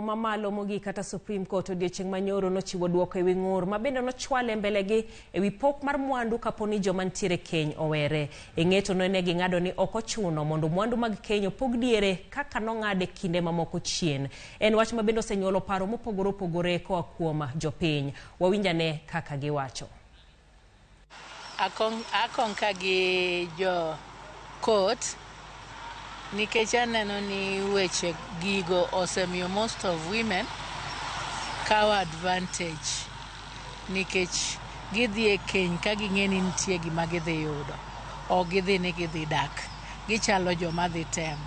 mamalo mogik kata Supreme Court odiochieng' manyoro nochiwo duoko ewi ng'ur ma bende nochwale mbelegi ewi pok mar mwandu kaponi joma ntiere keny owere. Ing'eto ne ging'ado ni ok ochuno mondo mwandu mag keny opog diere kaka nong'ade kinde mamoko chien. En wach ma bende osenyuolo paro mopogore opogore koa kuom jopiny. Wawinjane kaka giwacho. Akong ka gi jo court nikech aneno ni weche gigo osemiyo most of women kawo advantage nikech gidhi e keny ka ging'e ni nitie gima gidhi yudo, ok gidhi ni gidhi dak, gichalo joma dhi tem.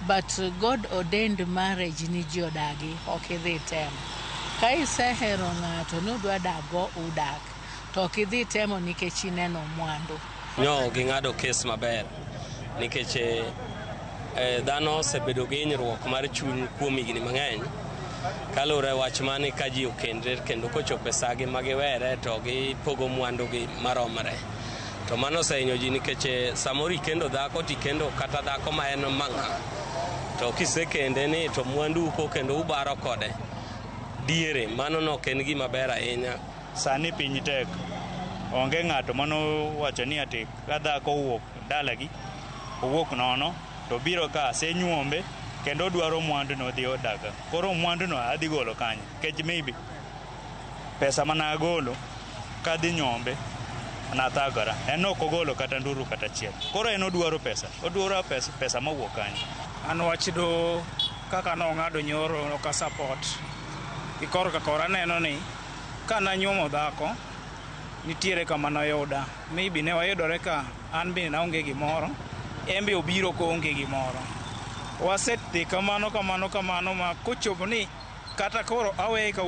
But God ordained marriage ni ji odagi, ok idhi tem. Ka isehero ng'ato nudwa dago udak, to ok idhi temo nikech ineno mwandu. Ging'ado kes maber nikech dhano osebedo gi hinyruok mar chuny kuom higni mang'eny kaluwore wach mani ka ji okendre kendo kochopo sagi ma giwere to gipogo mwandugi maromre. To mano osehinyo ji nikech samoro ikendo dhako tikendo kata dhako ma en mang'a, to kisekende ni to mwandu uko kendo ubaro kode diere, mano nok en gima ber ahinya. Sani piny tek, onge ng'ato mano wacho ni ati ka dhako owuok dalagi, owuok nono to biro ka asenyuombe kendo dwaro mwandu no dhi odaga. Koro mwandu no adhi golo kanye? Kech maybe pesa mana agolo ka dhi nyombe anathagora. En ok ogolo kata nduru kata chiel. Koro en odwaro pesa. Odwaro pesa mawuok kanye. An wach do kaka nong'ado nyoro no ka support. Ikor ka kora neno ni kana nyuomo dhako nitiere kama noyuda. Maybe ne wayudore ka an bende naonge gimoro, embe obiro ko onge gimoro. Wasedhi kamano ma kochopo ni kata koro aweye ka